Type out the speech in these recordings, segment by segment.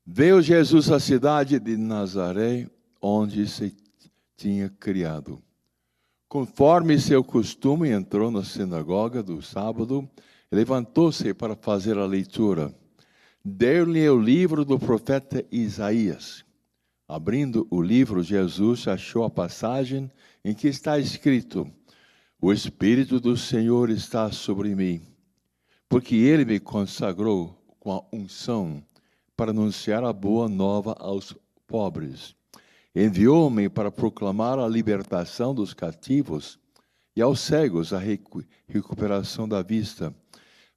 Veio Jesus à cidade de Nazaré, onde se tinha criado. Conforme seu costume, entrou na sinagoga do sábado e levantou-se para fazer a leitura. Deu-lhe o livro do profeta Isaías. Abrindo o livro, Jesus achou a passagem em que está escrito: O Espírito do Senhor está sobre mim, porque Ele me consagrou com a unção para anunciar a boa nova aos pobres. Enviou-me para proclamar a libertação dos cativos e aos cegos a recuperação da vista,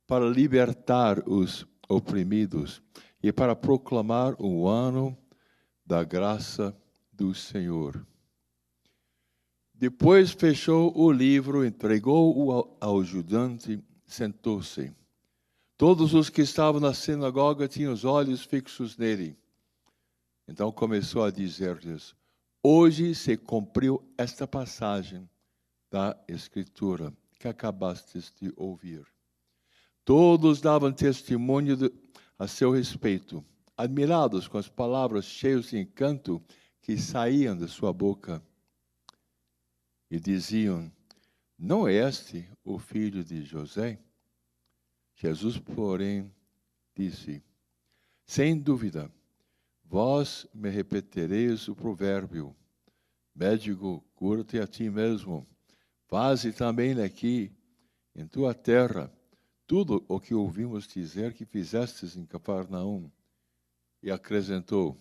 para libertar os oprimidos e para proclamar o ano da graça do Senhor. Depois fechou o livro, entregou-o ao ajudante, sentou-se. Todos os que estavam na sinagoga tinham os olhos fixos nele. Então começou a dizer-lhes: Hoje se cumpriu esta passagem da Escritura que acabastes de ouvir. Todos davam testemunho a seu respeito, admirados com as palavras cheias de encanto que saíam de sua boca. E diziam: Não é este o filho de José? Jesus, porém, disse: Sem dúvida, vós me repetireis o provérbio: Médico, cura-te a ti mesmo. Faze também aqui, em tua terra, tudo o que ouvimos dizer que fizestes em Cafarnaum. E acrescentou: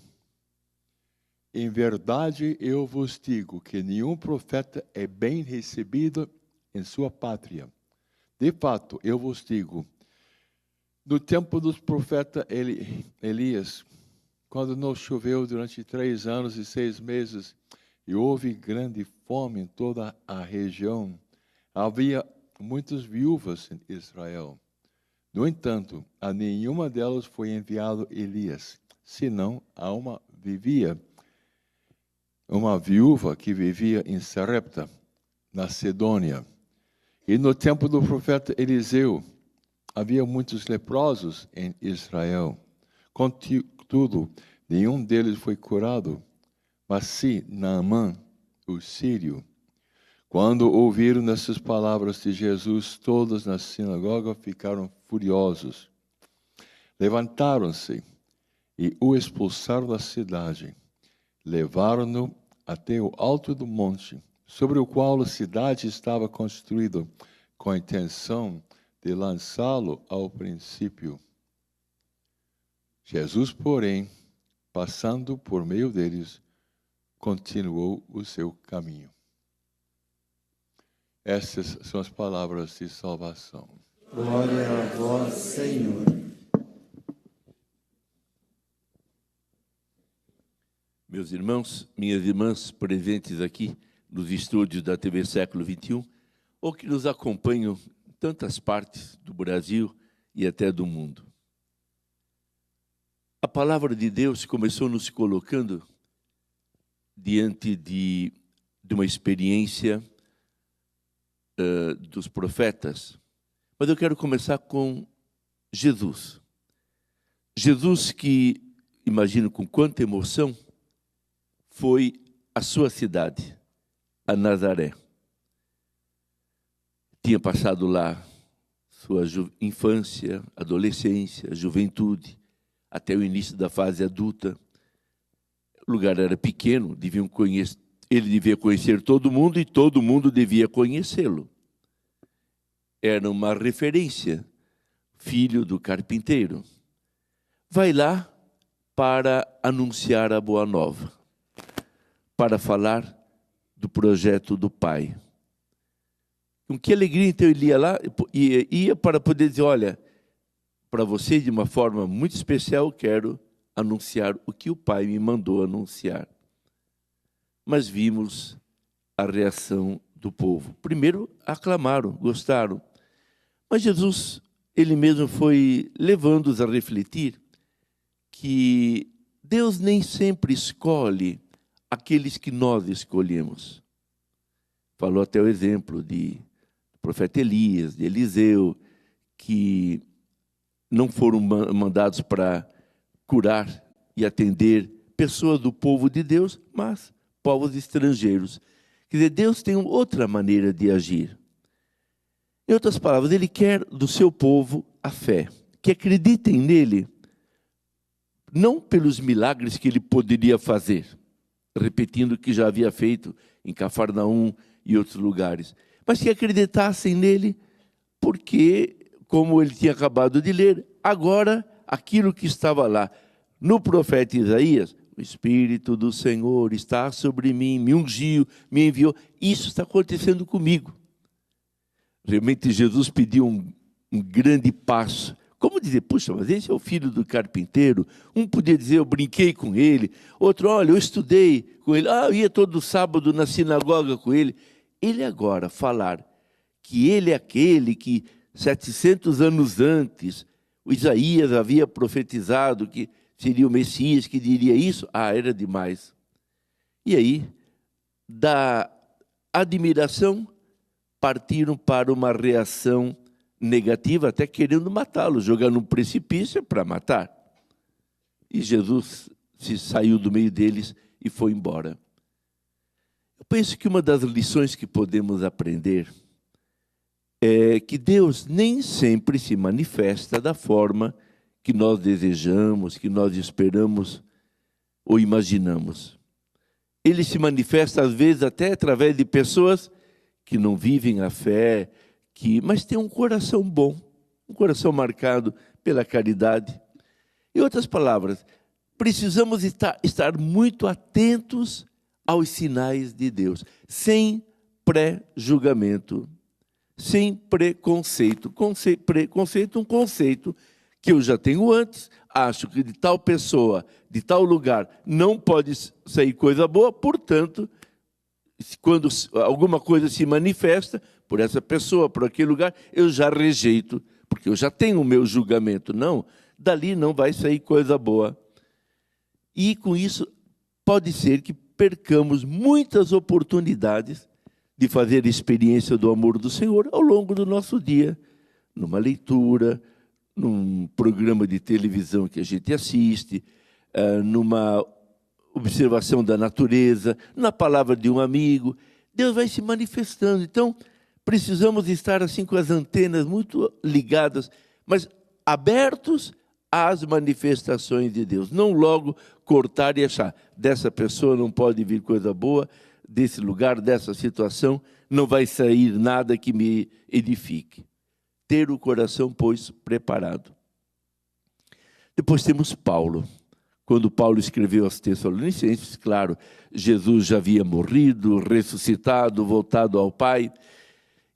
Em verdade eu vos digo que nenhum profeta é bem recebido em sua pátria. De fato, eu vos digo, no tempo dos profetas Elias, quando não choveu durante 3 anos e 6 meses, e houve grande fome em toda a região, havia muitas viúvas em Israel. No entanto, a nenhuma delas foi enviado Elias, senão a uma viúva que vivia em Sarepta, na Sidônia. E no tempo do profeta Eliseu, havia muitos leprosos em Israel. Contudo, nenhum deles foi curado, mas sim Naamã, o sírio. Quando ouviram essas palavras de Jesus, todos na sinagoga ficaram furiosos. Levantaram-se e o expulsaram da cidade. Levaram-no até o alto do monte, sobre o qual a cidade estava construída, com a intenção de lançá-lo ao princípio. Jesus, porém, passando por meio deles, continuou o seu caminho. Essas são as palavras de salvação. Glória a vós, Senhor. Meus irmãos, minhas irmãs presentes aqui nos estúdios da TV Século XXI, ou que nos acompanham em tantas partes do Brasil e até do mundo. A palavra de Deus começou nos colocando diante de uma experiência dos profetas. Mas eu quero começar com Jesus. Jesus que, imagino com quanta emoção, foi à sua cidade, a Nazaré. Tinha passado lá sua infância, adolescência, juventude, até o início da fase adulta. O lugar era pequeno, ele devia conhecer todo mundo e todo mundo devia conhecê-lo. Era uma referência, filho do carpinteiro. Vai lá para anunciar a boa nova, para falar do projeto do Pai. Com que alegria, então, ele ia lá e ia para poder dizer: olha, para você, de uma forma muito especial, eu quero anunciar o que o Pai me mandou anunciar. Mas vimos a reação do povo. Primeiro, aclamaram, gostaram. Mas Jesus, ele mesmo foi levando-os a refletir que Deus nem sempre escolhe aqueles que nós escolhemos. Falou até o exemplo do profeta Elias, de Eliseu, que não foram mandados para curar e atender pessoas do povo de Deus, mas povos estrangeiros. Quer dizer, Deus tem outra maneira de agir. Em outras palavras, Ele quer do seu povo a fé, que acreditem nele, não pelos milagres que Ele poderia fazer, repetindo o que já havia feito em Cafarnaum e outros lugares, mas que acreditassem nele, porque, como ele tinha acabado de ler, agora aquilo que estava lá no profeta Isaías, o Espírito do Senhor está sobre mim, me ungiu, me enviou, isso está acontecendo comigo. Realmente Jesus pediu um grande passo. Como dizer, puxa, mas esse é o filho do carpinteiro. Um podia dizer, eu brinquei com ele. Outro, olha, eu estudei com ele. Eu ia todo sábado na sinagoga com ele. Ele agora falar que ele é aquele que 700 anos antes, o Isaías havia profetizado que seria o Messias que diria isso, era demais. E aí, da admiração, partiram para uma reação negativa, até querendo matá-lo, jogar num precipício para matar. E Jesus se saiu do meio deles e foi embora. Eu penso que uma das lições que podemos aprender é que Deus nem sempre se manifesta da forma que nós desejamos, que nós esperamos ou imaginamos. Ele se manifesta, às vezes, até através de pessoas que não vivem a fé, mas tem um coração bom, um coração marcado pela caridade. Em outras palavras, precisamos estar muito atentos aos sinais de Deus, sem pré-julgamento, sem preconceito. Preconceito, um conceito que eu já tenho antes, acho que de tal pessoa, de tal lugar, não pode sair coisa boa, portanto, quando alguma coisa se manifesta por essa pessoa, por aquele lugar, eu já rejeito, porque eu já tenho o meu julgamento. Não, dali não vai sair coisa boa. E com isso, pode ser que percamos muitas oportunidades de fazer a experiência do amor do Senhor ao longo do nosso dia, numa leitura, num programa de televisão que a gente assiste, numa observação da natureza, na palavra de um amigo. Deus vai se manifestando. Então, precisamos estar assim com as antenas muito ligadas, mas abertos às manifestações de Deus. Não logo cortar e achar, dessa pessoa não pode vir coisa boa, desse lugar, dessa situação, não vai sair nada que me edifique. Ter o coração, pois, preparado. Depois temos Paulo. Quando Paulo escreveu aos Tessalonicenses, claro, Jesus já havia morrido, ressuscitado, voltado ao Pai.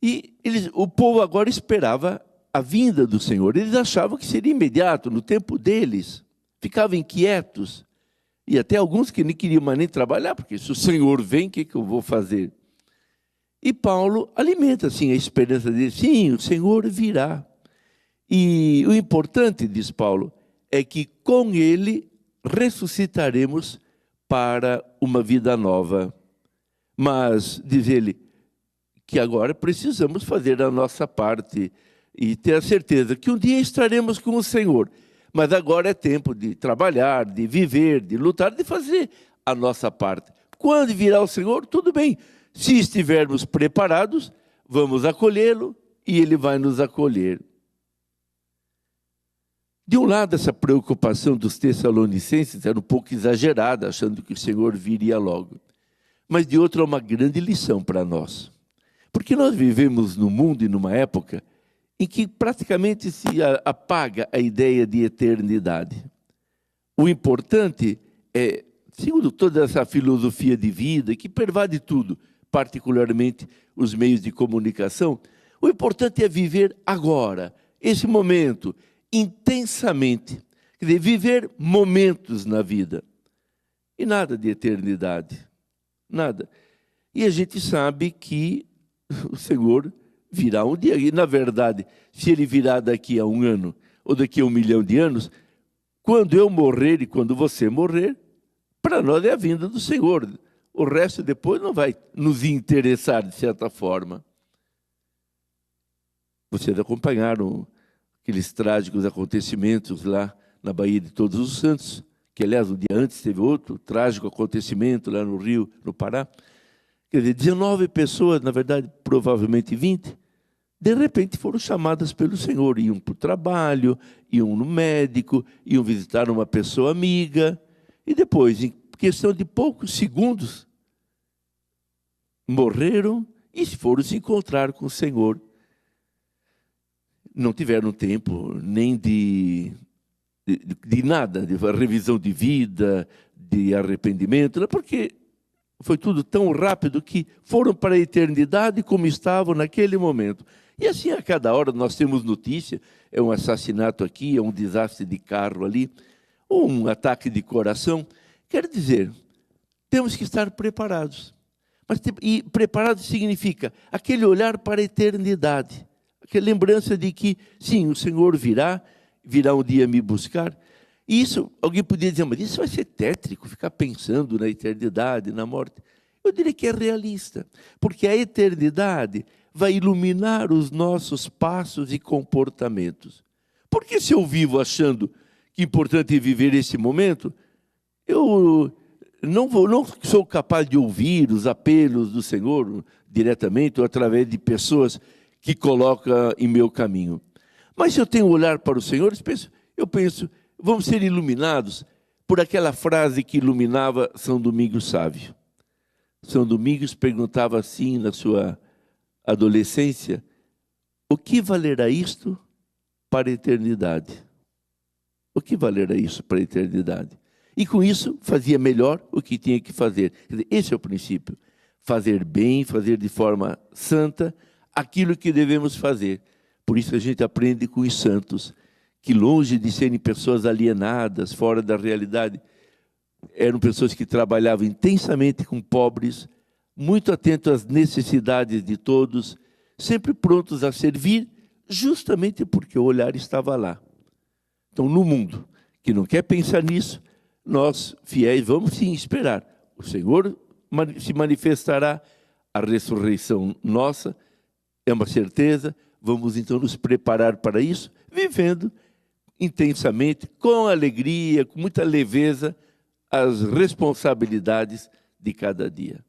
E o povo agora esperava a vinda do Senhor. Eles achavam que seria imediato, no tempo deles. Ficavam inquietos. E até alguns que nem queriam mais nem trabalhar, porque se o Senhor vem, o que eu vou fazer? E Paulo alimenta, assim, a esperança dele. Sim, o Senhor virá. E o importante, diz Paulo, é que com ele ressuscitaremos para uma vida nova. Mas, diz ele, que agora precisamos fazer a nossa parte e ter a certeza que um dia estaremos com o Senhor. Mas agora é tempo de trabalhar, de viver, de lutar, de fazer a nossa parte. Quando virá o Senhor, tudo bem. Se estivermos preparados, vamos acolhê-lo e ele vai nos acolher. De um lado, essa preocupação dos Tessalonicenses era um pouco exagerada, achando que o Senhor viria logo. Mas de outro, é uma grande lição para nós. Porque nós vivemos num mundo e numa época em que praticamente se apaga a ideia de eternidade. O importante é, segundo toda essa filosofia de vida, que pervade tudo, particularmente os meios de comunicação, o importante é viver agora, esse momento, intensamente. Quer dizer, viver momentos na vida. E nada de eternidade. Nada. E a gente sabe que o Senhor virá um dia. E, na verdade, se Ele virá daqui a 1 ano, ou daqui a 1 milhão de anos, quando eu morrer e quando você morrer, para nós é a vinda do Senhor. O resto depois não vai nos interessar, de certa forma. Vocês acompanharam aqueles trágicos acontecimentos lá na Baía de Todos os Santos, que aliás, um dia antes teve outro trágico acontecimento lá no Rio, no Pará. Quer dizer, 19 pessoas, na verdade, provavelmente 20, de repente foram chamadas pelo Senhor. Iam para o trabalho, iam no médico, iam visitar uma pessoa amiga, e depois, em questão de poucos segundos, morreram e foram se encontrar com o Senhor. Não tiveram tempo nem de nada, de revisão de vida, de arrependimento, porque foi tudo tão rápido que foram para a eternidade como estavam naquele momento. E assim, a cada hora nós temos notícia, é um assassinato aqui, é um desastre de carro ali, ou um ataque de coração. Quer dizer, temos que estar preparados. E preparados significa aquele olhar para a eternidade, aquela lembrança de que, sim, o Senhor virá um dia me buscar. E isso, alguém podia dizer, mas isso vai ser tétrico, ficar pensando na eternidade, na morte. Eu diria que é realista, porque a eternidade vai iluminar os nossos passos e comportamentos. Porque se eu vivo achando que é importante viver esse momento, eu não sou capaz de ouvir os apelos do Senhor diretamente ou através de pessoas que coloca em meu caminho. Mas se eu tenho um olhar para o Senhor, eu penso, vamos ser iluminados por aquela frase que iluminava São Domingos Sávio. São Domingos perguntava assim na sua adolescência: o que valerá isto para a eternidade? O que valerá isso para a eternidade? E com isso fazia melhor o que tinha que fazer. Quer dizer, esse é o princípio. Fazer bem, fazer de forma santa aquilo que devemos fazer. Por isso a gente aprende com os santos, que longe de serem pessoas alienadas, fora da realidade, eram pessoas que trabalhavam intensamente com pobres, muito atentos às necessidades de todos, sempre prontos a servir, justamente porque o olhar estava lá. Então, no mundo que não quer pensar nisso, nós, fiéis, vamos sim esperar. O Senhor se manifestará, a ressurreição nossa é uma certeza. Vamos então nos preparar para isso, vivendo intensamente, com alegria, com muita leveza, as responsabilidades de cada dia.